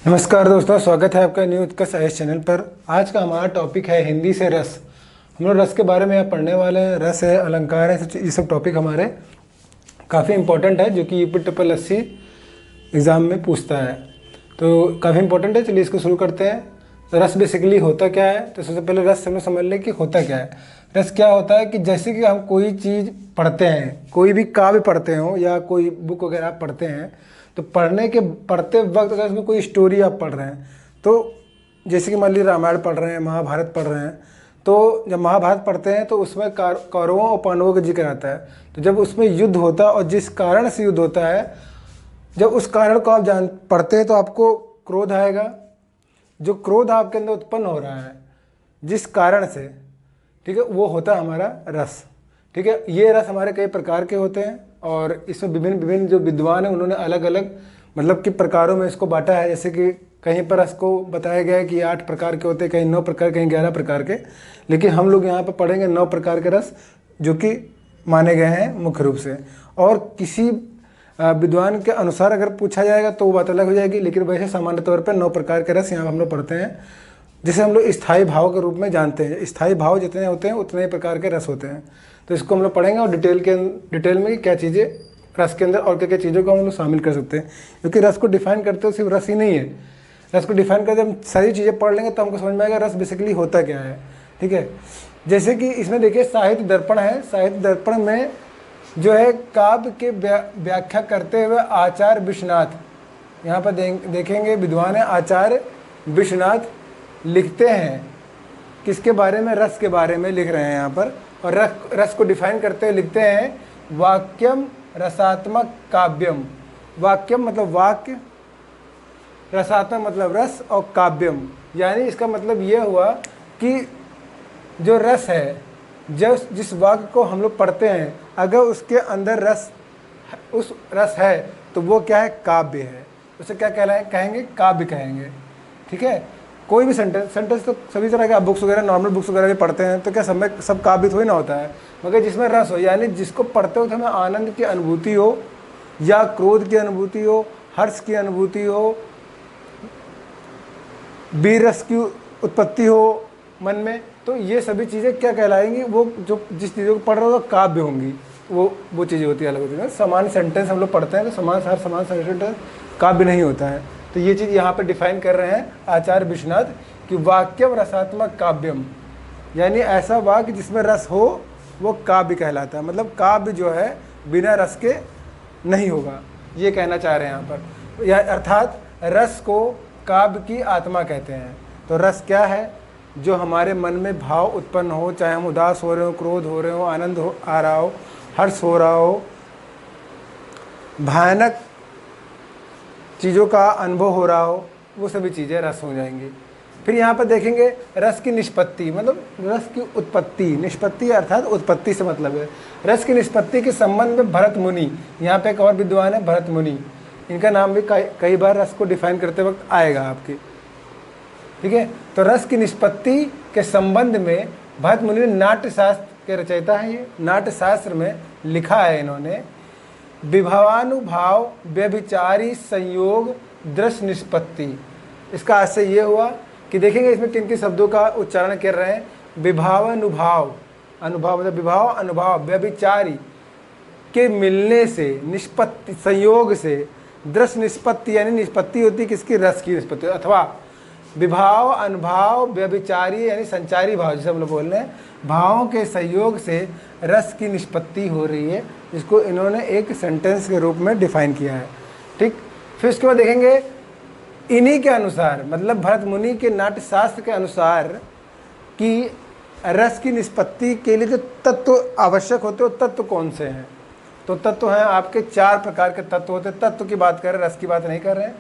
नमस्कार दोस्तों, स्वागत है आपका न्यू उत्कर्ष आईएएस चैनल पर। आज का हमारा टॉपिक है हिंदी से रस। हम लोग रस के बारे में यहाँ पढ़ने वाले हैं। रस है, अलंकार है, ये सब टॉपिक हमारे काफ़ी इंपॉर्टेंट है, जो कि यूपी ट्रिपल एससी एग्ज़ाम में पूछता है, तो काफ़ी इंपॉर्टेंट है। चलिए इसको शुरू करते हैं। तो रस बेसिकली होता क्या है, तो सबसे पहले रस हमें समझ लें कि होता क्या है। रस क्या होता है कि जैसे कि हम कोई चीज़ पढ़ते हैं, कोई भी काव्य पढ़ते हो या कोई बुक वगैरह आप पढ़ते हैं, तो पढ़ते वक्त अगर उसमें कोई स्टोरी आप पढ़ रहे हैं, तो जैसे कि मान लीजिए रामायण पढ़ रहे हैं, महाभारत पढ़ रहे हैं, तो जब महाभारत पढ़ते हैं तो उसमें कौरवों और पांडवों का जिक्र आता है। तो जब उसमें युद्ध होता है और जिस कारण से युद्ध होता है, जब उस कारण को आप पढ़ते हैं तो आपको क्रोध आएगा। जो क्रोध आपके अंदर उत्पन्न हो रहा है जिस कारण से, ठीक है, वो होता है हमारा रस। ठीक है, ये रस हमारे कई प्रकार के होते हैं और इसमें विभिन्न विभिन्न जो विद्वान हैं उन्होंने अलग अलग मतलब कि प्रकारों में इसको बांटा है। जैसे कि कहीं पर इसको बताया गया है कि 8 प्रकार के होते हैं, कहीं 9 प्रकार, कहीं 11 प्रकार के, लेकिन हम लोग यहाँ पर पढ़ेंगे 9 प्रकार के रस जो कि माने गए हैं मुख्य रूप से। और किसी विद्वान के अनुसार अगर पूछा जाएगा तो वो बात अलग हो जाएगी, लेकिन वैसे सामान्य तौर पर 9 प्रकार के रस यहाँ हम लोग पढ़ते हैं, जिसे हम लोग स्थायी भाव के रूप में जानते हैं। स्थायी भाव जितने होते हैं उतने ही प्रकार के रस होते हैं। तो इसको हम लोग पढ़ेंगे और डिटेल में क्या चीज़ें रस के अंदर और क्या क्या चीज़ों को हम लोग शामिल कर सकते हैं, क्योंकि रस को डिफाइन करते हो सिर्फ रस ही नहीं है। रस को डिफाइन करते हम सारी चीज़ें पढ़ लेंगे तो हमको समझ में आएगा रस बेसिकली होता क्या है। ठीक है, जैसे कि इसमें देखिए साहित्य दर्पण है। साहित्य दर्पण में जो है काव्य के व्याख्या करते हुए आचार्य विश्वनाथ, यहाँ पर देखेंगे विद्वान है आचार्य विश्वनाथ लिखते हैं किसके बारे में, रस के बारे में लिख रहे हैं यहाँ पर। और रस को डिफाइन करते हुए लिखते हैं वाक्यम रसात्मक काव्यम। वाक्यम मतलब वाक्य, रसात्मक मतलब रस, और काव्यम यानी इसका मतलब ये हुआ कि जो रस है, जिस वाक्य को हम लोग पढ़ते हैं, अगर उसके अंदर उस रस है तो वो क्या है, काव्य है। उसे क्या कहेंगे, काव्य कहेंगे। ठीक है, कोई भी सेंटेंस तो सभी तरह के आप बुक्स वगैरह, नॉर्मल बुक्स वगैरह भी पढ़ते हैं, तो क्या सब काव्य थोड़ी ना होता है, मगर जिसमें रस हो, यानी जिसको पढ़ते हो तो हमें आनंद की अनुभूति हो, या क्रोध की अनुभूति हो, हर्ष की अनुभूति हो, वीर रस की उत्पत्ति हो मन में, तो ये सभी चीज़ें क्या कहलाएंगी, वो जो जिस चीज़ों को पढ़ रहे हो तो काव्य होंगी। वो चीज़ें होती है, अलग होती है। सामान्य सेंटेंस हम लोग पढ़ते हैं तो समान सेंटेंस काव्य नहीं होता है। तो ये चीज़ यहाँ पे डिफाइन कर रहे हैं आचार्य विश्वनाथ कि वाक्यम रसात्मक काव्यम, यानी ऐसा वाक्य जिसमें रस हो वो काव्य कहलाता है। मतलब काव्य जो है बिना रस के नहीं होगा, ये कहना चाह रहे हैं यहाँ पर। या अर्थात रस को काव्य की आत्मा कहते हैं। तो रस क्या है, जो हमारे मन में भाव उत्पन्न हो, चाहे हम उदास हो रहे हो, क्रोध हो रहे हो, आनंद आ रहा हो, हर्ष हो रहा हो, भयानक चीज़ों का अनुभव हो रहा हो, वो सभी चीज़ें रस हो जाएंगी। फिर यहाँ पर देखेंगे रस की निष्पत्ति, मतलब रस की उत्पत्ति। निष्पत्ति अर्थात उत्पत्ति से मतलब है। रस की निष्पत्ति के संबंध में भरत मुनि, यहाँ पे एक और विद्वान है भरत मुनि, इनका नाम भी कई बार रस को डिफाइन करते वक्त आएगा आपके। ठीक है, तो रस की निष्पत्ति के संबंध में भरत मुनि ने नाट्यशास्त्र के रचयिता है, ये नाट्यशास्त्र में लिखा है इन्होंने, विभवानुभाव व्यभिचारी संयोग दृश्य निष्पत्ति। इसका आशय ये हुआ कि देखेंगे इसमें किन किन शब्दों का उच्चारण कर रहे हैं। विभावानुभाव, अनुभाव मतलब विभाव, अनुभाव, व्यभिचारी के मिलने से, निष्पत्ति संयोग से, दृश्य निष्पत्ति यानी निष्पत्ति होती किसकी, रस की निष्पत्ति, अथवा विभाव अनुभाव व्यभिचारी यानी संचारी भाव, जिसे हम लोग बोल रहे हैं, भावों के संयोग से रस की निष्पत्ति हो रही है, जिसको इन्होंने एक सेंटेंस के रूप में डिफाइन किया है। ठीक, फिर उसके बाद देखेंगे इन्हीं के अनुसार, मतलब भरत मुनि के नाट्यशास्त्र के अनुसार, कि रस की निष्पत्ति के लिए जो तत्व आवश्यक होते हो तत्व कौन से हैं। तो तत्व हैं आपके 4 प्रकार के तत्व होते हैं। तत्व की बात कर रहे हैं, रस की बात नहीं कर रहे हैं।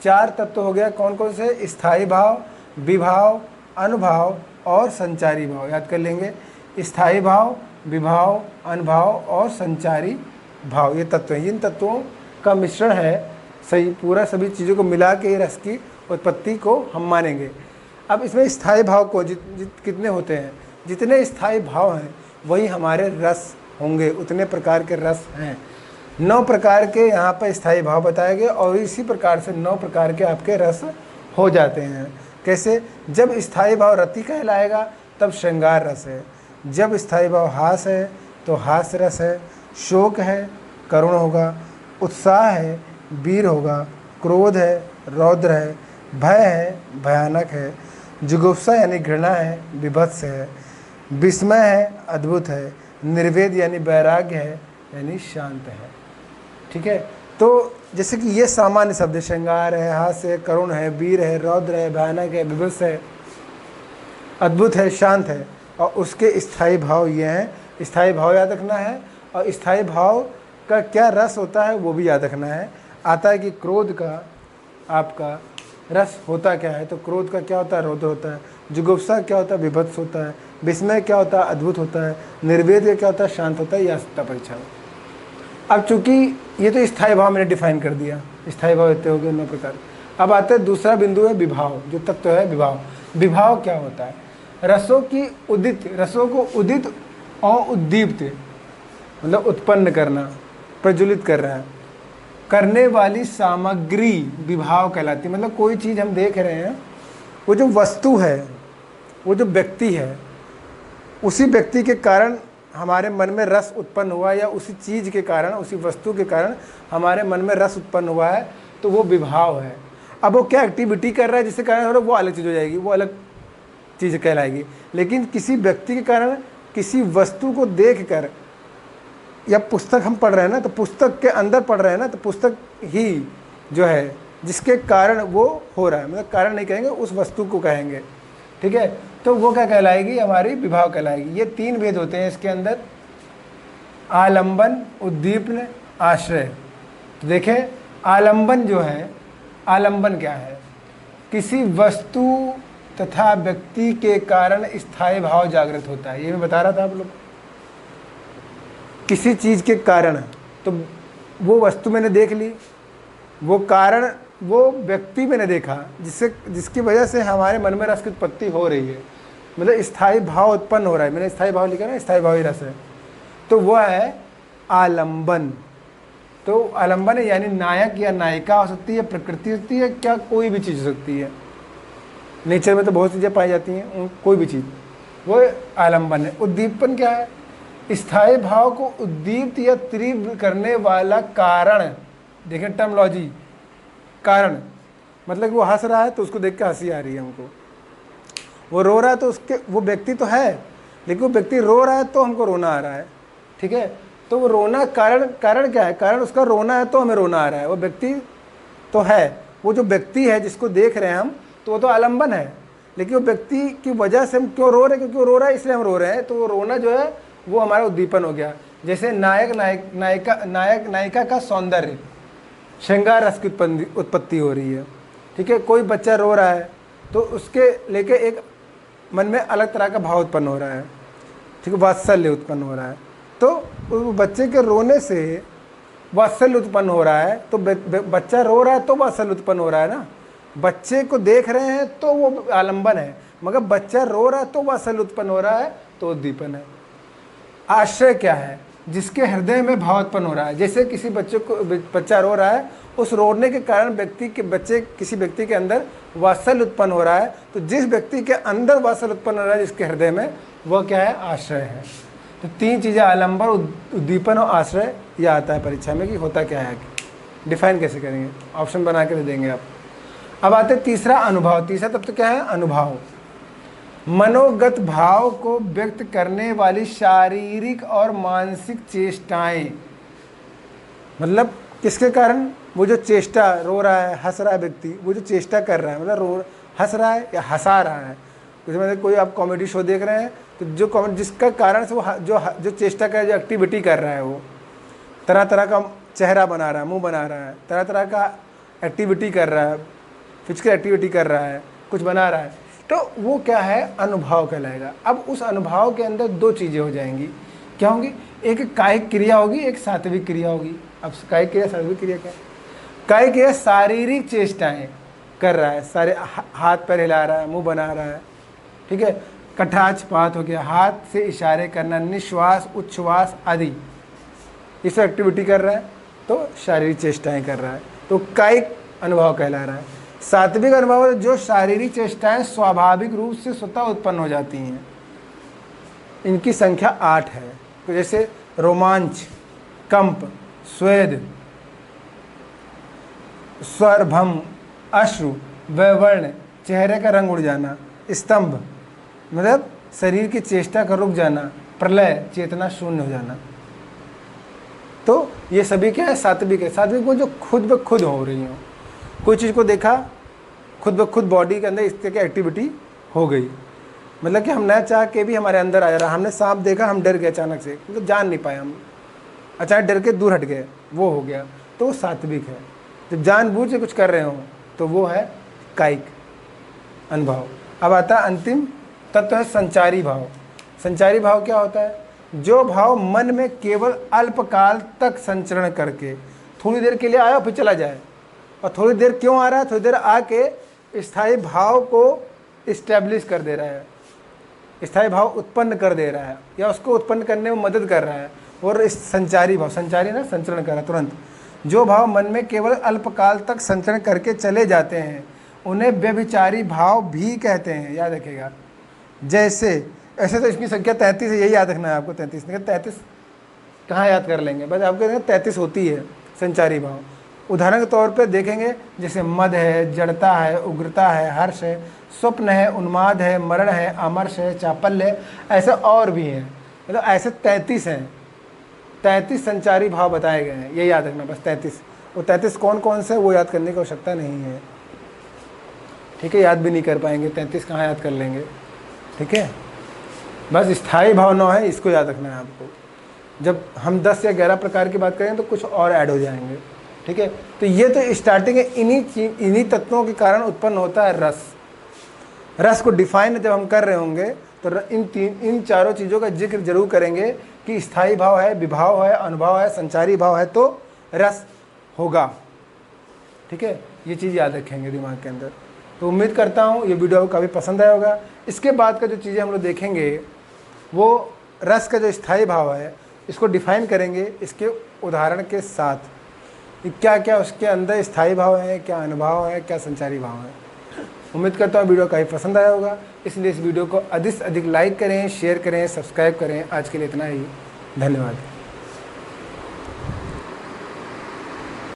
4 तत्व हो गया, कौन कौन से, स्थायी भाव, विभाव, अनुभाव और संचारी भाव। याद कर लेंगे, स्थायी भाव, विभाव, अनुभाव और संचारी भाव, ये तत्व हैं। इन तत्वों का मिश्रण है, सही पूरा सभी चीज़ों को मिला के रस की उत्पत्ति को हम मानेंगे। अब इसमें स्थायी भाव को कितने होते हैं, जितने स्थायी भाव हैं वही हमारे रस होंगे, उतने प्रकार के रस हैं। 9 प्रकार के यहाँ पर स्थायी भाव बताए गए और इसी प्रकार से 9 प्रकार के आपके रस हो जाते हैं। कैसे? जब स्थायी भाव रति कहलाएगा तब श्रृंगार रस है, जब स्थायी भाव हास है तो हास रस है, शोक है करुण होगा, उत्साह है वीर होगा, क्रोध है रौद्र है, भय है भयानक है, जुगुप्सा यानी घृणा है विभत्स है, विस्मय है अद्भुत है, निर्वेद यानी वैराग्य है यानी शांत है। ठीक है, तो जैसे कि ये सामान्य शब्द, श्रृंगार है, हास्य है, करुण है, वीर है, रौद्र है, भयानक है, विभत्स है, अद्भुत है, शांत है, और उसके स्थायी भाव ये हैं। स्थायी भाव याद रखना है, और स्थायी भाव का क्या रस होता है वो भी याद रखना है। आता है कि क्रोध का आपका रस होता क्या है, तो क्रोध का क्या होता है? रौद्र होता है। जुगुप्सा क्या होता है? विभत्स होता है। विस्मय क्या होता है? अद्भुत होता है। निर्वेद क्या होता है? शांत होता है। यह सत्ता परीक्षा में। अब चूंकि ये तो स्थायी भाव मैंने डिफाइन कर दिया, स्थायी भाव इतने हो गए 9 प्रकार। अब आते हैं दूसरा बिंदु है विभाव, जो तत्व है विभाव। विभाव क्या होता है? रसों की उदित, रसों को उदित और उद्दीप्त मतलब उत्पन्न करना, प्रज्वलित कर रहा है, करने वाली सामग्री विभाव कहलाती है। मतलब कोई चीज़ हम देख रहे हैं, वो जो वस्तु है, वो जो व्यक्ति है, उसी व्यक्ति के कारण हमारे मन में रस उत्पन्न हुआ, या उसी चीज़ के कारण, उसी वस्तु के कारण हमारे मन में रस उत्पन्न हुआ है, तो वो विभाव है। अब वो क्या एक्टिविटी कर रहा है जिसके कारण वो अलग चीज़ हो जाएगी, वो अलग चीज़ कहलाएगी। लेकिन किसी व्यक्ति के कारण, किसी वस्तु को देखकर, या पुस्तक हम पढ़ रहे हैं ना, तो पुस्तक के अंदर पढ़ रहे हैं ना, तो पुस्तक ही जो है जिसके कारण वो हो रहा है, मतलब कारण नहीं कहेंगे, उस वस्तु को कहेंगे। ठीक है, तो वो क्या कहलाएगी? हमारी विभाव कहलाएगी। ये 3 भेद होते हैं इसके अंदर, आलंबन, उद्दीपन, आश्रय। तो देखें, आलंबन जो है, आलंबन क्या है? किसी वस्तु तथा व्यक्ति के कारण स्थायी भाव जागृत होता है। ये मैं बता रहा था आप लोग, किसी चीज़ के कारण, तो वो वस्तु मैंने देख ली, वो कारण, वो व्यक्ति मैंने देखा, जिसकी वजह से हमारे मन में रस की उत्पत्ति हो रही है, मतलब स्थायी भाव उत्पन्न हो रहा है। मैंने स्थायी भाव लिखा ना, स्थायी भाव ही रस है, तो वह है आलंबन। तो आलंबन है यानी नायक या नायिका हो सकती है, प्रकृति हो सकती है, क्या कोई भी चीज़ हो सकती है। नेचर में तो बहुत चीज़ें पाई जाती हैं, कोई भी चीज़, वो आलंबन है। उद्दीपन क्या है? स्थायी भाव को उद्दीप्त या तीव्र करने वाला कारण। देखें टर्मोलॉजी, कारण मतलब कि वो हंस रहा है तो उसको देख के हंसी आ रही है हमको, वो रो रहा है तो उसके, वो व्यक्ति तो है लेकिन वो व्यक्ति रो रहा है तो हमको रोना आ रहा है। ठीक है, तो वो रोना कारण क्या है? कारण उसका रोना है तो हमें रोना आ रहा है। वो व्यक्ति तो है, वो जो व्यक्ति है जिसको देख रहे हैं हम, तो वो तो आलंबन है, लेकिन वो व्यक्ति की वजह से हम क्यों रो रहे हैं? क्योंकि वो रो रहा है इसलिए हम रो रहे हैं। तो वो रोना जो है वो हमारा उद्दीपन हो गया। जैसे नायिका का सौंदर्य, श्रृंगार रस की उत्पत्ति हो रही है। ठीक है, कोई बच्चा रो रहा है तो उसके लेके एक मन में अलग तरह का भाव उत्पन्न हो रहा है। ठीक है, वात्सल्य उत्पन्न हो रहा है, तो बच्चे के रोने से वात्सल्य उत्पन्न हो रहा है। तो बच्चा रो रहा है तो वात्सल्य उत्पन्न हो रहा है ना, बच्चे को देख रहे हैं तो वो आलंबन है, मगर बच्चा रो रहा है तो वात्सल्य उत्पन्न हो रहा है, तो उद्दीपन है। आश्रय क्या है? जिसके हृदय में भाव उत्पन्न हो रहा है। जैसे किसी बच्चा रो रहा है, उस रोने के कारण किसी व्यक्ति के अंदर वात्सल्य उत्पन्न हो रहा है, तो जिस व्यक्ति के अंदर वात्सल्य उत्पन्न हो रहा है जिसके हृदय में, वह क्या है? आश्रय है। तो 3 चीज़ें, आलंबन, उद्दीपन और आश्रय, यह आता है परीक्षा में कि होता क्या है, डिफाइन कैसे करेंगे, ऑप्शन बना के दे देंगे आप। अब आते तीसरा, अनुभव। तीसरा तत्व क्या है? अनुभव। मनोगत भाव को व्यक्त करने वाली शारीरिक और मानसिक चेष्टाएं। मतलब किसके कारण? वो जो चेष्टा, रो रहा है, हंस रहा है व्यक्ति, वो जो चेष्टा कर रहा है, मतलब हंस रहा है या हंसा रहा है। जैसे मतलब कोई आप कॉमेडी शो देख रहे हैं, तो जो कॉमेडी जिसका कारण से वो जो चेष्टा कर, जो एक्टिविटी कर रहा है, वो तरह तरह का चेहरा बना रहा है, मुँह बना रहा है, तरह तरह का एक्टिविटी कर रहा है, फिजिकल एक्टिविटी कर रहा है, कुछ बना रहा है, तो वो क्या है? अनुभव कहलाएगा। अब उस अनुभव के अंदर 2 चीज़ें हो जाएंगी। क्या होंगी? एक कायिक क्रिया होगी, एक सात्विक क्रिया होगी। अब कायिक क्रिया, सात्विक क्रिया क्या है? कायिक क्रिया शारीरिक चेष्टाएं कर रहा है, सारे हाथ पैर हिला रहा है, मुंह बना रहा है। ठीक है, कटाक्षपात हो गया, हाथ से इशारे करना, निश्वास, उच्छ्वास आदि, इस एक्टिविटी कर रहा है। तो शारीरिक चेष्टाएं कर रहा है, तो कायिक अनुभव कहला रहा है। सात्विक अनुभव जो शारीरिक चेष्टाएं स्वाभाविक रूप से स्वतः उत्पन्न हो जाती हैं, इनकी संख्या 8 है। तो जैसे रोमांच, कंप, स्वेद, स्वरभम, अश्रु, वैवर्ण, चेहरे का रंग उड़ जाना, स्तंभ मतलब शरीर की चेष्टा का रुक जाना, प्रलय चेतना शून्य हो जाना। तो ये सभी क्या है? सात्विक है। सात्विक में जो खुद ब खुद हो रही हो, कोई चीज़ को देखा, खुद ब खुद बॉडी के अंदर इस तरह की एक्टिविटी हो गई, मतलब कि हम न चाह के भी हमारे अंदर आ जा रहा। हमने सांप देखा, हम डर गए अचानक से, मतलब जान नहीं पाए, हम अचानक डर के दूर हट गए, वो हो गया, तो वो सात्विक है। जब जानबूझ के कुछ कर रहे हो तो वो है कायिक अनुभव। अब आता है अंतिम तत्व है संचारी भाव। संचारी भाव क्या होता है? जो भाव मन में केवल अल्पकाल तक संचरण करके थोड़ी देर के लिए आया फिर चला जाए। और थोड़ी देर क्यों आ रहा है? थोड़ी देर आके स्थायी भाव को इस्टेब्लिश कर दे रहा है, स्थायी भाव उत्पन्न कर दे रहा है, या उसको उत्पन्न करने में मदद कर रहा है। और इस संचारी भाव, संचारी ना संचरण कर रहा है तुरंत, जो भाव मन में केवल अल्पकाल तक संचरण करके चले जाते हैं उन्हें व्यभिचारी भाव भी कहते हैं। याद रखिएगा। जैसे ऐसे तो इसकी संख्या 33 है, यही याद रखना है आपको। 33 कहाँ याद कर लेंगे, बस आपको 33 होती है संचारी भाव। उदाहरण के तौर पे देखेंगे, जैसे मद है, जड़ता है, उग्रता है, हर्ष है, स्वप्न है, उन्माद है, मरण है, अमर्ष है, चापल्य है, ऐसे और भी हैं। मतलब ऐसे 33 हैं। 33 संचारी भाव बताए गए हैं, ये याद रखना बस 33। वो 33 कौन कौन से वो याद करने की आवश्यकता नहीं है, ठीक है? याद भी नहीं कर पाएंगे, 33 कहाँ याद कर लेंगे, ठीक है? बस स्थायी भाव 9 है, इसको याद रखना है आपको। जब हम 10 या 11 प्रकार की बात करेंगे तो कुछ और ऐड हो जाएंगे, ठीक है? तो ये तो स्टार्टिंग है, इन्हीं तत्वों के कारण उत्पन्न होता है रस। रस को डिफाइन जब हम कर रहे होंगे तो इन चारों चीज़ों का जिक्र जरूर करेंगे कि स्थायी भाव है, विभाव है, अनुभव है, संचारी भाव है, तो रस होगा, ठीक है? ये चीज़ याद रखेंगे दिमाग के अंदर। तो उम्मीद करता हूँ ये वीडियो आपको काफ़ी पसंद आया होगा। इसके बाद का जो चीज़ें हम लोग देखेंगे वो रस का जो स्थायी भाव है इसको डिफाइन करेंगे इसके उदाहरण के साथ, क्या क्या उसके अंदर स्थायी भाव है, क्या अनुभव है, क्या संचारी भाव है। उम्मीद करता हूँ वीडियो काफ़ी पसंद आया होगा, इसलिए इस वीडियो को अधिक से अधिक लाइक करें, शेयर करें, सब्सक्राइब करें। आज के लिए इतना ही, धन्यवाद।